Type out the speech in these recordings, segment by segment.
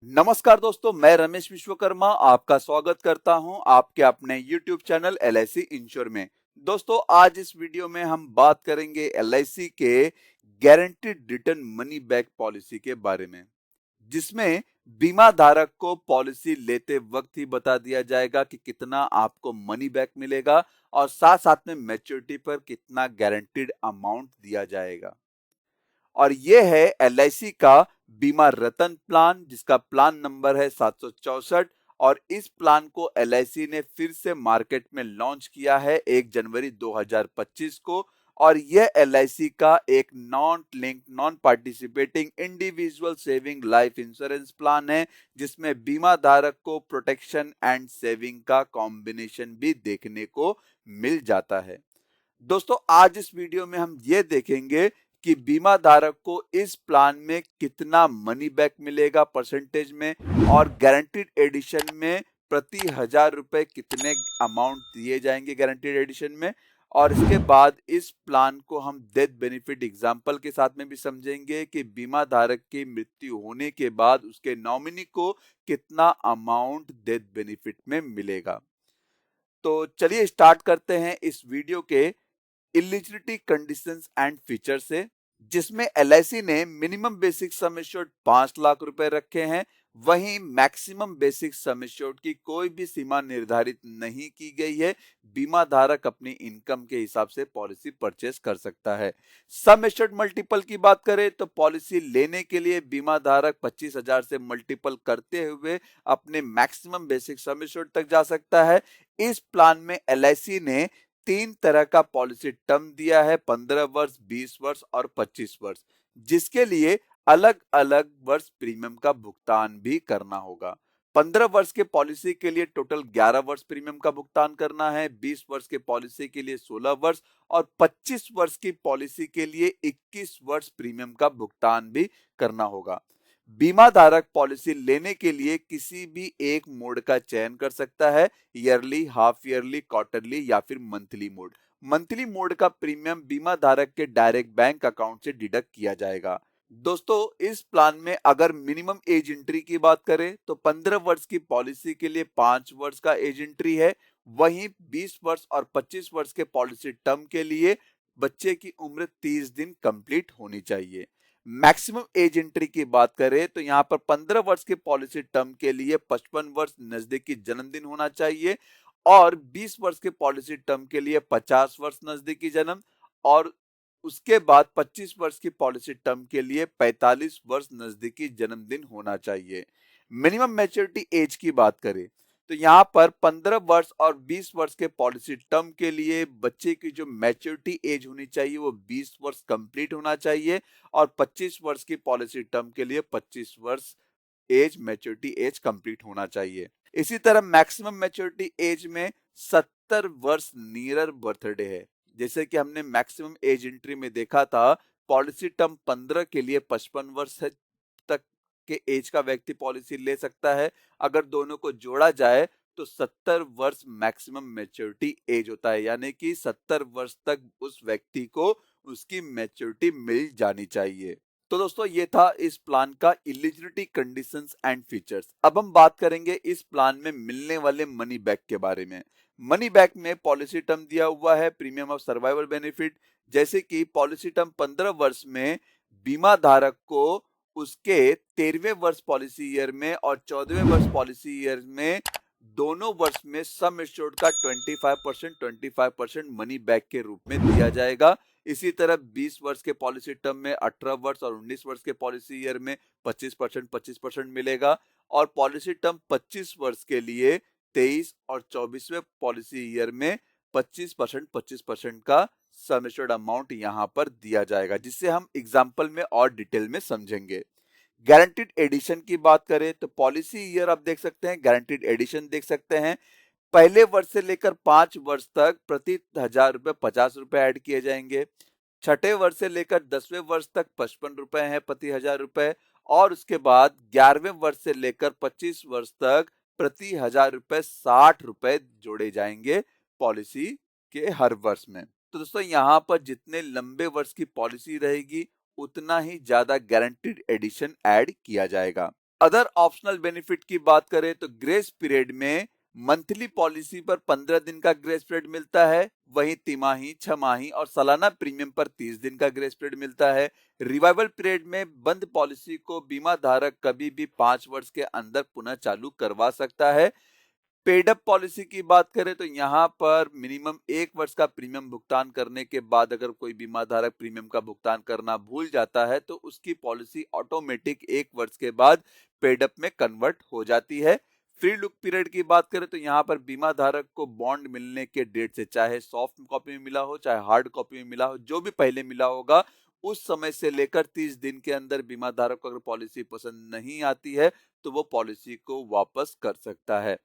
नमस्कार दोस्तों, मैं रमेश विश्वकर्मा आपका स्वागत करता हूं आपके अपने YouTube चैनल LIC इंश्योर में। दोस्तों, आज इस वीडियो में हम बात करेंगे LIC के guaranteed return money back policy के बारे में, जिसमें बीमा धारक को पॉलिसी लेते वक्त ही बता दिया जाएगा कि कितना आपको मनी बैक मिलेगा और साथ साथ में मैच्योरिटी पर कितना गारंटीड अमाउंट दिया जाएगा। और ये है LIC का बीमा रतन प्लान, जिसका प्लान नंबर है 764। और इस प्लान को LIC ने फिर से मार्केट में लॉन्च किया है 1 जनवरी 2025 को। और यह LIC का एक non link non participating individual saving life insurance plan है, जिसमें बीमा धारक को प्रोटेक्शन एंड सेविंग का कॉम्बिनेशन भी देखने को मिल जाता है। दोस्तों, आज इस वीडियो में हम ये देखेंगे कि बीमा धारक को इस प्लान में कितना मनी बैक मिलेगा परसेंटेज में, और गारंटीड एडिशन में प्रति 1000 रुपए कितने अमाउंट दिए जाएंगे गारंटीड एडिशन में। और इसके बाद इस प्लान को हम डेथ बेनिफिट एग्जाम्पल के साथ में भी समझेंगे कि बीमा धारक की मृत्यु होने के बाद उसके नॉमिनी को कितना अमाउंट डेथ बेनिफिट में मिलेगा। तो चलिए स्टार्ट करते हैं इस वीडियो के एलिजिबिलिटी कंडीशंस एंड फीचर से, जिसमें LIC ने minimum basic sum assured 5 lakh रुपए रखे हैं। वहीं मैक्सिमम बेसिक सम एश्योर्ड की कोई भी सीमा निर्धारित नहीं की गई है। बीमा धारक अपनी इनकम के हिसाब से पॉलिसी परचेस कर सकता है। सम एश्योर्ड मल्टीपल की बात करें तो पॉलिसी लेने के लिए बीमा धारक 25,000 से मल्टीपल करते हुए अपने मैक्सिमम बेसिक सम एश्योर्ड तक जा सकता है। इस प्लान में LIC ने 3 तरह का पॉलिसी टर्म दिया है, 15 वर्ष, 20 वर्ष और 25 वर्ष, जिसके लिए अलग अलग वर्ष प्रीमियम का भुगतान भी करना होगा। 15 वर्ष के पॉलिसी के लिए टोटल 11 वर्ष प्रीमियम का भुगतान करना है, 20 वर्ष के पॉलिसी के लिए 16 वर्ष और 25 वर्ष की पॉलिसी के लिए 21 वर्ष प्रीमियम का भुगतान भी करना होगा। बीमा धारक पॉलिसी लेने के लिए किसी भी एक मोड का चयन कर सकता है, ईयरली, हाफ ईयरली, क्वार्टरली या फिर मंथली मोड। मंथली मोड का प्रीमियम बीमा धारक के डायरेक्ट बैंक अकाउंट से डिडक्ट किया जाएगा। दोस्तों, इस प्लान में अगर मिनिमम एज एंट्री की बात करें तो 15 वर्ष की पॉलिसी के लिए 5 वर्ष का एज एंट्री है। वहीं 20 वर्ष और 25 वर्ष के पॉलिसी टर्म के लिए बच्चे की उम्र 30 दिन कंप्लीट होनी चाहिए। मैक्सिमम एज एंट्री की बात करें तो यहाँ पर 15 वर्ष के पॉलिसी टर्म के लिए 55 वर्ष नजदीकी जन्मदिन होना चाहिए, और 20 वर्ष के पॉलिसी टर्म के लिए 50 वर्ष नजदीकी जन्म, और उसके बाद 25 वर्ष की पॉलिसी टर्म के लिए 45 वर्ष नजदीकी जन्मदिन होना चाहिए। मिनिमम मैच्योरिटी एज की बात करें तो यहाँ पर 15 वर्ष और 20 वर्ष के पॉलिसी टर्म के लिए बच्चे की जो मैच्योरिटी एज होनी चाहिए वो 20 वर्ष कंप्लीट होना चाहिए, और 25 वर्ष की पॉलिसी टर्म के लिए 25 वर्ष एज मैच्योरिटी एज कंप्लीट होना चाहिए। इसी तरह मैक्सिमम मैच्योरिटी एज में 70 वर्ष नियर बर्थडे है। जैसे कि हमने मैक्सिमम एज एंट्री में देखा था, पॉलिसी टर्म 15 के लिए 55 वर्ष तक के एज का व्यक्ति पॉलिसी ले सकता है। अगर दोनों को जोड़ा जाए तो 70 वर्ष मैक्सिमम मैच्योरिटी एज होता है, यानी कि 70 वर्ष तक उस व्यक्ति को उसकी मैच्योरिटी मिल जानी चाहिए। तो दोस्तों, ये था इस प्लान का एलिजिबिलिटी कंडीशंस एंड फीचर्स। अब हम बात करेंगे इस प्लान में मिलने वाले मनी बैक के बारे में। मनी बैक में पॉलिसी टर्म दिया हुआ है प्रीमियम ऑफ सर्वाइवल बेनिफिट। जैसे कि पॉलिसी टर्म 15 वर्ष में बीमा धारक को उसके 13वें वर्ष पॉलिसी ईयर में और 14वें वर्ष पॉलिसी ईयर में दोनों वर्ष में सम एश्योर्ड का 25% मनी बैक के रूप में दिया जाएगा। इसी तरह 20 वर्ष के पॉलिसी टर्म में 18 वर्ष और 19 वर्ष के पॉलिसी ईयर में 25% मिलेगा, और पॉलिसी टर्म 25 वर्ष के लिए 23 और 24वें पॉलिसी ईयर में 25% का सम एश्योर्ड अमाउंट यहाँ पर दिया जाएगा, जिससे हम एग्जाम्पल में और डिटेल में समझेंगे। गारंटीड एडिशन की बात करें तो पॉलिसी ईयर आप देख सकते हैं, गारंटीड एडिशन देख सकते हैं। पहले वर्ष से लेकर 5 वर्ष तक प्रति 1000 रुपए 50 रुपए ऐड किए जाएंगे। छठे वर्ष से लेकर 10वें वर्ष तक 55 रुपए है प्रति 1000 रुपए, और उसके बाद 11वें वर्ष से लेकर 25 वर्ष तक प्रति 1000 रुपए 60 रुपए जोड़े जाएंगे पॉलिसी के हर वर्ष में। तो दोस्तों, यहाँ पर जितने लंबे वर्ष की पॉलिसी रहेगी उतना ही ज्यादा गारंटीड एडिशन ऐड किया जाएगा। अदर ऑप्शनल बेनिफिट की बात करें तो ग्रेस पीरियड में मंथली पॉलिसी पर 15 दिन का ग्रेस पीरियड मिलता है, वहीं तिमाही, छमाही और सालाना प्रीमियम पर 30 दिन का ग्रेस पीरियड मिलता है। रिवाइवल पीरियड में बंद पॉलिसी को बीमा धारक कभी भी 5 वर्ष के अंदर पुनः चालू करवा सकता है। पेड अप पॉलिसी की बात करें तो यहाँ पर मिनिमम 1 वर्ष का प्रीमियम भुगतान करने के बाद अगर कोई बीमा धारक प्रीमियम का भुगतान करना भूल जाता है तो उसकी पॉलिसी ऑटोमेटिक 1 वर्ष के बाद पेड अप में कन्वर्ट हो जाती है। फ्री लुक पीरियड की बात करें तो यहाँ पर बीमा धारक को बॉन्ड मिलने के डेट से, चाहे सॉफ्ट कॉपी में मिला हो चाहे हार्ड कॉपी में मिला हो, जो भी पहले मिला होगा उस समय से लेकर 30 दिन के अंदर बीमा धारक को अगर पॉलिसी पसंद नहीं आती है तो वो पॉलिसी को वापस कर सकता है।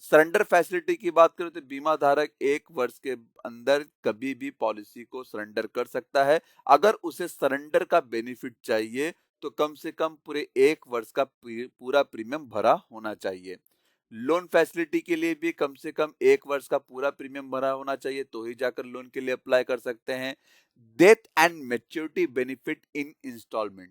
सरेंडर फैसिलिटी की बात करें तो बीमा धारक 1 वर्ष के अंदर कभी भी पॉलिसी को सरेंडर कर सकता है। अगर उसे सरेंडर का बेनिफिट चाहिए तो कम से कम पूरे 1 वर्ष का पूरा प्रीमियम भरा होना चाहिए। लोन फैसिलिटी के लिए भी कम से कम 1 वर्ष का पूरा प्रीमियम भरा होना चाहिए तो ही जाकर लोन के लिए अप्लाई कर सकते हैं। Death and maturity benefit in instalment,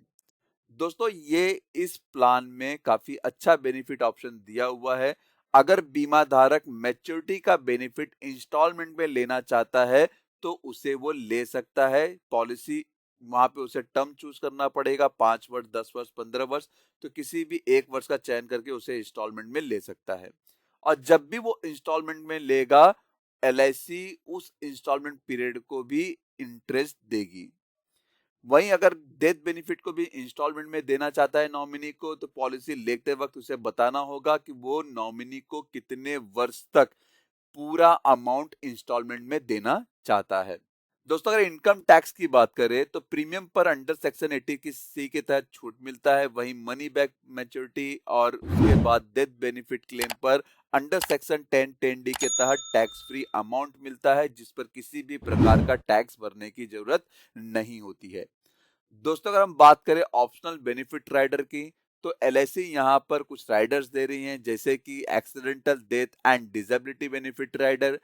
दोस्तों ये इस प्लान में काफी अच्छा बेनिफिट ऑप्शन दिया हुआ है। अगर बीमा धारक मैच्योरिटी का बेनिफिट इंस्टॉलमेंट में लेना चाहता है तो उसे वो ले सकता है। पॉलिसी वहां पे उसे टर्म चूज करना पड़ेगा, 5 वर्ष, 10 वर्ष, 15 वर्ष, तो किसी भी 1 वर्ष का चयन करके उसे इंस्टॉलमेंट में ले सकता है। और जब भी वो इंस्टॉलमेंट में लेगा एलआईसी उस इंस्टॉलमेंट पीरियड को भी इंटरेस्ट देगी। वहीं अगर डेथ बेनिफिट को भी इंस्टॉलमेंट में देना चाहता है नॉमिनी को तो पॉलिसी लेते वक्त उसे बताना होगा कि वो नॉमिनी को कितने वर्ष तक पूरा अमाउंट इंस्टॉलमेंट में देना चाहता है। दोस्तों अगर इनकम टैक्स की बात करें तो प्रीमियम पर अंडर सेक्शन 80 की सी के तहत छूट मिलता है, वहीं मनी बैक मैच्योरिटी और उसके बाद डेथ बेनिफिट क्लेम पर अंडर सेक्शन 10(10)(d) के तहत टैक्स फ्री अमाउंट मिलता है जिस पर किसी भी प्रकार का टैक्स भरने की जरूरत नहीं होती है। दोस्तों अगर हम बात करें ऑप्शनल बेनिफिट राइडर की तो एलआईसी यहाँ पर कुछ राइडर्स दे रही हैं जैसे कि accidental death and disability benefit rider,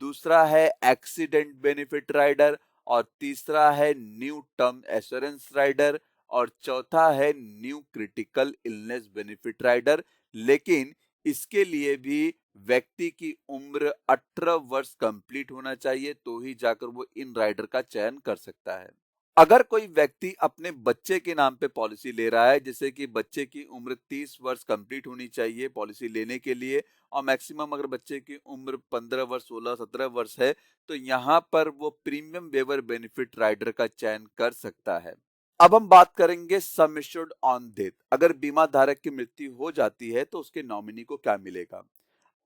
दूसरा है एक्सीडेंट बेनिफिट राइडर और तीसरा है न्यू टर्म एश्योरेंस राइडर और चौथा है new critical illness benefit rider. लेकिन इसके लिए भी व्यक्ति की उम्र 18 वर्ष कंप्लीट होना चाहिए तो ही जाकर वो इन राइडर का चयन कर सकता है। अगर कोई व्यक्ति अपने बच्चे के नाम पे पॉलिसी ले रहा है, जैसे कि बच्चे की उम्र 30 वर्ष कंप्लीट होनी चाहिए पॉलिसी लेने के लिए और मैक्सिमम अगर बच्चे की उम्र 15 वर्ष, 16, 17 वर्ष है तो यहाँ पर वो प्रीमियम वेवर बेनिफिट राइडर का चयन कर सकता है। अब हम बात करेंगे सम एश्योर्ड ऑन डेथ। अगर बीमा धारक की मृत्यु हो जाती है तो उसके नॉमिनी को क्या मिलेगा।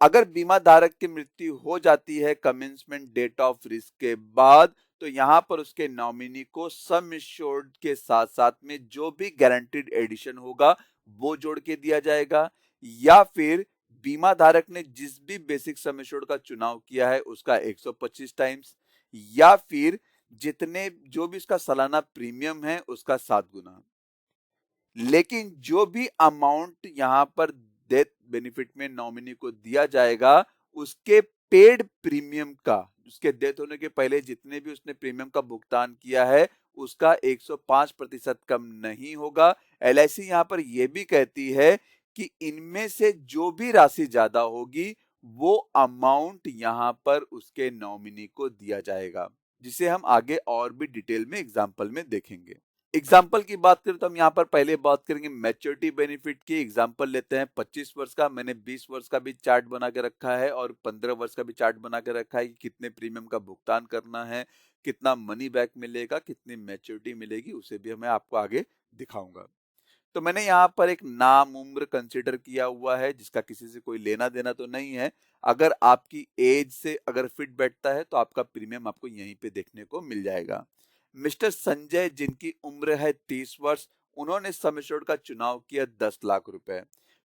अगर बीमा धारक की मृत्यु हो जाती है कमेंसमेंट डेट ऑफ रिस्क के बाद तो यहाँ पर उसके नॉमिनी को सम एश्योर्ड के साथ साथ में जो भी गारंटीड एडिशन होगा वो जोड़ के दिया जाएगा, या फिर बीमा धारक ने जिस भी बेसिक सम एश्योर्ड का चुनाव किया है उसका 125 टाइम्स, या फिर जितने जो भी उसका सालाना प्रीमियम है उसका 7 गुना। लेकिन जो भी अमाउंट यहाँ पर डेथ बेनिफिट में नॉमिनी को दिया जाएगा उसके पेड प्रीमियम का, उसके डेथ होने के पहले जितने भी उसने प्रीमियम का भुगतान किया है उसका 105% कम नहीं होगा। एलआईसी यहाँ पर यह भी कहती है कि इनमें से जो भी राशि ज्यादा होगी वो अमाउंट यहाँ पर उसके नॉमिनी को दिया जाएगा, जिसे हम आगे और भी डिटेल में एग्जाम्पल में देखेंगे। एग्जाम्पल की बात करें तो हम यहाँ पर पहले बात करेंगे मैच्योरिटी बेनिफिट की। एग्जाम्पल लेते हैं 25 वर्ष का, मैंने 20 वर्ष का भी चार्ट बना के रखा है और 15 वर्ष का भी चार्ट बना के रखा है कि कितने प्रीमियम का भुगतान करना है, कितना मनी बैक मिलेगा, कितनी मैच्योरिटी मिलेगी, उसे भी मैं आपको आगे दिखाऊंगा। तो मैंने यहाँ पर एक नाम उम्र कंसिडर किया हुआ है जिसका किसी से कोई लेना देना तो नहीं है। अगर आपकी एज से अगर फिट बैठता है तो आपका प्रीमियम आपको यहीं पे देखने को मिल जाएगा। मिस्टर संजय जिनकी उम्र है 30 वर्ष, उन्होंने सम एश्योर्ड का चुनाव किया 10 लाख रुपए।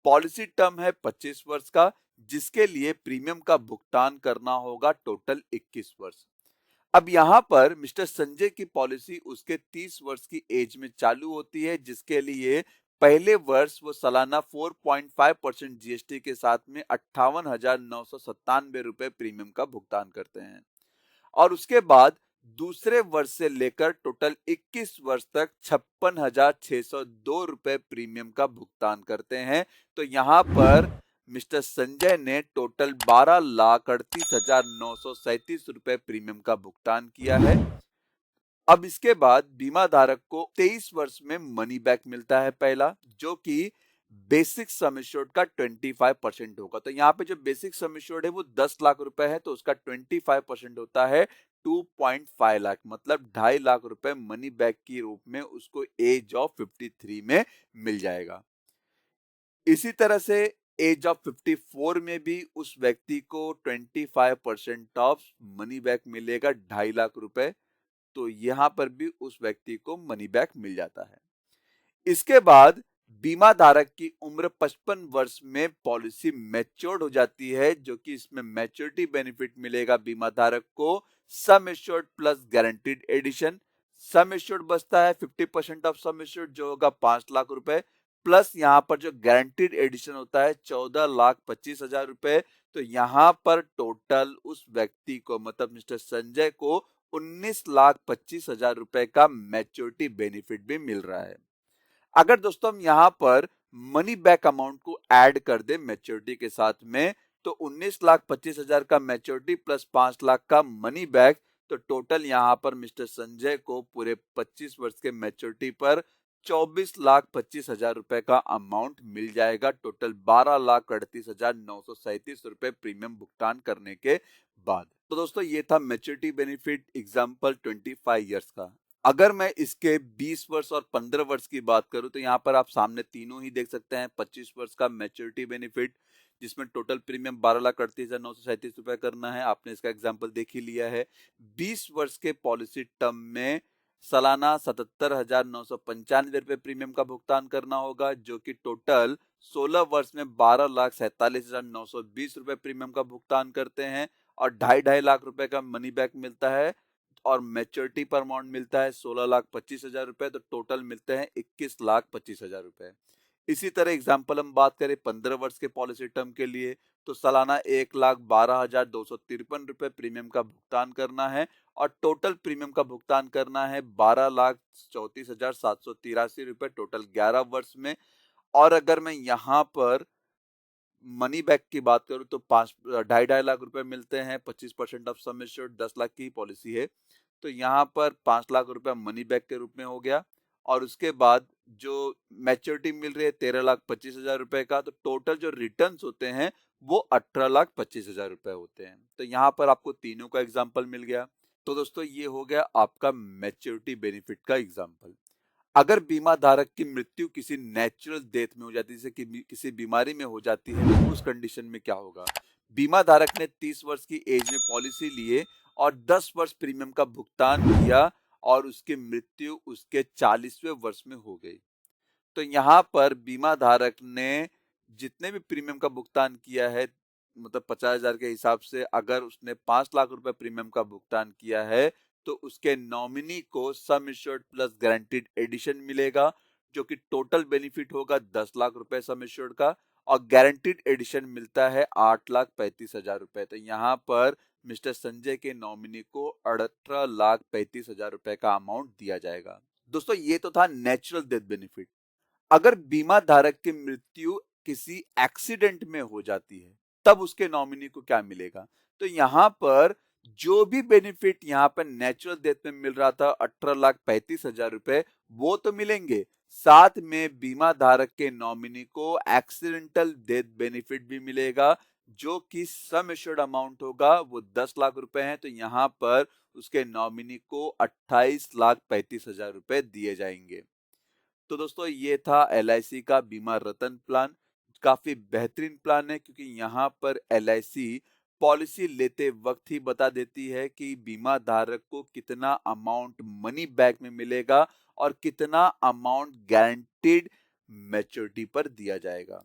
पॉलिसी टर्म है 25 वर्ष का जिसके लिए प्रीमियम का भुगतान करना होगा टोटल 21 वर्ष। अब यहाँ पर मिस्टर संजय की पॉलिसी उसके 30 वर्ष की एज में चालू होती है जिसके लिए पहले वर्ष वो सालाना 4.5% जीएसटी के साथ में 58,997 रुपए प्रीमियम का भुगतान करते हैं और उसके बाद दूसरे वर्ष से लेकर टोटल 21 वर्ष तक 56,602 रुपए प्रीमियम का भुगतान करते हैं। तो यहाँ पर मिस्टर संजय ने टोटल 12,38,937 रुपए प्रीमियम का भुगतान किया है। अब इसके बाद बीमा धारक को 23 वर्ष में मनी बैक मिलता है पहला, जो कि बेसिक सम एश्योर्ड का 25% होगा। तो यहाँ पे जो बेसिक सम एश्योर्ड है वो 10 लाख रुपए है, तो उसका 25% होता है 2.5 लाख, मतलब 2.5 लाख रुपए मनी बैक के रूप में उसको एज ऑफ 53 में मिल जाएगा। इसी तरह से एज ऑफ 54 में भी उस व्यक्ति को 25% ऑफ मनी बैक मिलेगा, 2.5 लाख रुपए। तो यहां पर भी उस व्यक्ति को मनी बैक मिल जाता है। इसके बाद बीमा धारक की उम्र 55 वर्ष में पॉलिसी मैच्योर्ड हो जाती है, जो कि इसमें मैच्योरिटी बेनिफिट मिलेगा बीमा धारक को sum assured plus guaranteed addition. Sum assured बचता है 50% ऑफ सम एश्योर्ड, जो होगा 5 लाख रुपए, प्लस यहां पर जो गारंटीड एडिशन होता है 14,25,000 रुपए। तो यहां पर टोटल उस व्यक्ति को, मतलब मिस्टर संजय को 19,25,000 रुपए का मैच्योरिटी बेनिफिट भी मिल रहा है। अगर दोस्तों हम यहां पर मनी बैक अमाउंट को ऐड कर दे मैच्योरिटी के साथ में, तो 19,25,000 का मैच्योरिटी प्लस 5 लाख का मनी बैक, तो टोटल यहां पर मिस्टर संजय को पूरे 25 वर्ष के मैच्योरिटी पर 24,25,000 रुपए का अमाउंट मिल जाएगा। टोटल 12,38,937 रुपए प्रीमियम भुगतान करने के बाद। तो दोस्तों ये था मैच्योरिटी बेनिफिट एग्जाम्पल 25 ईयर्स का। अगर मैं इसके 20 वर्ष और 15 वर्ष की बात करूं, तो यहाँ पर आप सामने तीनों ही देख सकते हैं। 25 वर्ष का मैच्योरिटी बेनिफिट, जिसमें टोटल प्रीमियम 12,38,937 रुपए करना है, आपने इसका एग्जांपल देख ही लिया है। 20 वर्ष के पॉलिसी टर्म में सालाना 77,995 रुपए प्रीमियम का भुगतान करना होगा, जो कि टोटल 16 वर्ष में 12,47,920 रुपए प्रीमियम का भुगतान करते हैं, और 2.5 लाख रुपए का मनी बैक मिलता है, और मैच्योरिटी पर अमाउंट मिलता है 16,25,000 रुपए। तो टोटल मिलते हैं 21,25,000 रुपए। इसी तरह एग्जाम्पल हम बात करें 15 वर्ष के पॉलिसी टर्म के लिए, तो सालाना 1,12,253 रुपए प्रीमियम का भुगतान करना है, और टोटल प्रीमियम का भुगतान करना है 12,34,783 रुपए टोटल 11 वर्ष में। और अगर मैं यहाँ पर मनी बैक की बात करूं, तो 2.5 लाख रुपए मिलते हैं, 25% ऑफ सम एश्योर्ड, 10 लाख की पॉलिसी है। तो यहाँ पर 5 लाख रुपए मनी बैक के रूप में हो गया, और उसके बाद जो मैच्योरिटी मिल रही है 13,25,000 रुपए का, तो टोटल जो रिटर्न्स होते हैं वो 18,25,000 रुपए होते हैं। तो यहाँ पर आपको तीनों का एग्जाम्पल मिल गया। तो दोस्तों ये हो गया आपका मैच्योरिटी बेनिफिट का एग्जाम्पल। अगर बीमा धारक की मृत्यु किसी नेचुरल डेथ में हो जाती है, जैसे कि किसी बीमारी में हो जाती है, तो उस कंडीशन में क्या होगा? बीमा धारक ने 30 वर्ष की एज में पॉलिसी लिए और 10 वर्ष प्रीमियम का भुगतान किया, और उसकी मृत्यु उसके 40वें वर्ष में हो गई। तो यहाँ पर बीमा धारक ने जितने भी प्रीमियम का भुगतान किया है, मतलब 50,000 के हिसाब से, अगर उसने 5 लाख रुपए प्रीमियम का भुगतान किया है, तो उसके नॉमिनी को sum assured plus guaranteed addition मिलेगा, जो कि टोटल बेनिफिट होगा 10 लाख रुपए सम एश्योर्ड का, और गारंटीड एडिशन मिलता है 8,35,000 रुपए। तो यहाँ पर मिस्टर संजय के नॉमिनी को 18,35,000 रुपए का अमाउंट दिया जाएगा। दोस्तों ये तो था नेचुरल डेथ बेनिफिट। अगर बीमा धारक की मृत्यु किसी एक्सीडेंट में हो जाती है, तब उसके नॉमिनी को क्या मिलेगा? तो यहां पर जो भी बेनिफिट यहां पर नेचुरल डेथ में मिल रहा था 18,35,000 रुपए, वो तो मिलेंगे, साथ में बीमा धारक के नॉमिनी को एक्सीडेंटल डेथ बेनिफिट भी मिलेगा, जो कि सम एश्योर्ड अमाउंट होगा वो 10 लाख रुपए है। तो यहां पर उसके नॉमिनी को 28,35,000 रुपए दिए जाएंगे। तो दोस्तों ये था LIC का बीमा रतन प्लान। काफी बेहतरीन प्लान है, क्योंकि यहाँ पर LIC पॉलिसी लेते वक्त ही बता देती है कि बीमा धारक को कितना अमाउंट मनी बैक में मिलेगा और कितना अमाउंट गारंटीड मैच्योरिटी पर दिया जाएगा।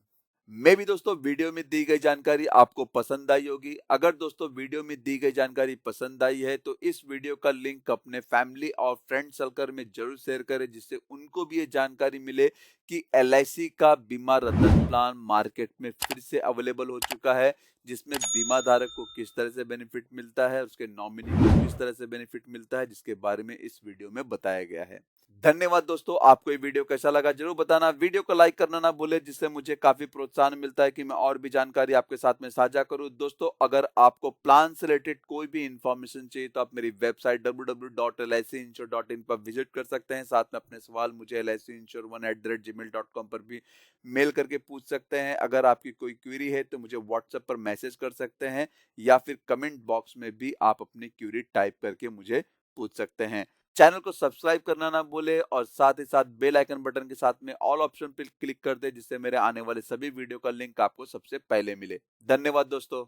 मे भी दोस्तों वीडियो में दी गई जानकारी आपको पसंद आई होगी। अगर दोस्तों वीडियो में दी गई जानकारी पसंद आई है तो इस वीडियो का लिंक अपने फैमिली और फ्रेंड सर्कल में जरूर शेयर करें, जिससे उनको भी ये जानकारी मिले कि एलआईसी का बीमा रतन प्लान मार्केट में फिर से अवेलेबल हो चुका है, जिसमें बीमा धारक को किस तरह से बेनिफिट मिलता है, उसके नॉमिनी को किस तरह से बेनिफिट मिलता है, जिसके बारे में इस वीडियो में बताया गया है। धन्यवाद दोस्तों, आपको ये वीडियो कैसा लगा जरूर बताना। वीडियो को लाइक करना ना भूले, जिससे मुझे काफी प्रोत्साहन मिलता है कि मैं और भी जानकारी आपके साथ में साझा करूं। दोस्तों, अगर आपको प्लान से रिलेटेड कोई भी इंफॉर्मेशन चाहिए तो आप मेरी वेबसाइट www.licinsurance.in पर विजिट कर सकते हैं। साथ में अपने सवाल मुझे licinsurance1@gmail.com पर भी मेल करके पूछ सकते हैं। अगर आपकी कोई क्वेरी है तो मुझे व्हाट्सएप पर मैसेज कर सकते हैं, या फिर कमेंट बॉक्स में भी आप अपनी क्वेरी टाइप करके मुझे पूछ सकते हैं। चैनल को सब्सक्राइब करना ना भूले और साथ ही साथ बेल आइकन बटन के साथ में ऑल ऑप्शन पर क्लिक कर दे, जिससे मेरे आने वाले सभी वीडियो का लिंक आपको सबसे पहले मिले। धन्यवाद दोस्तों।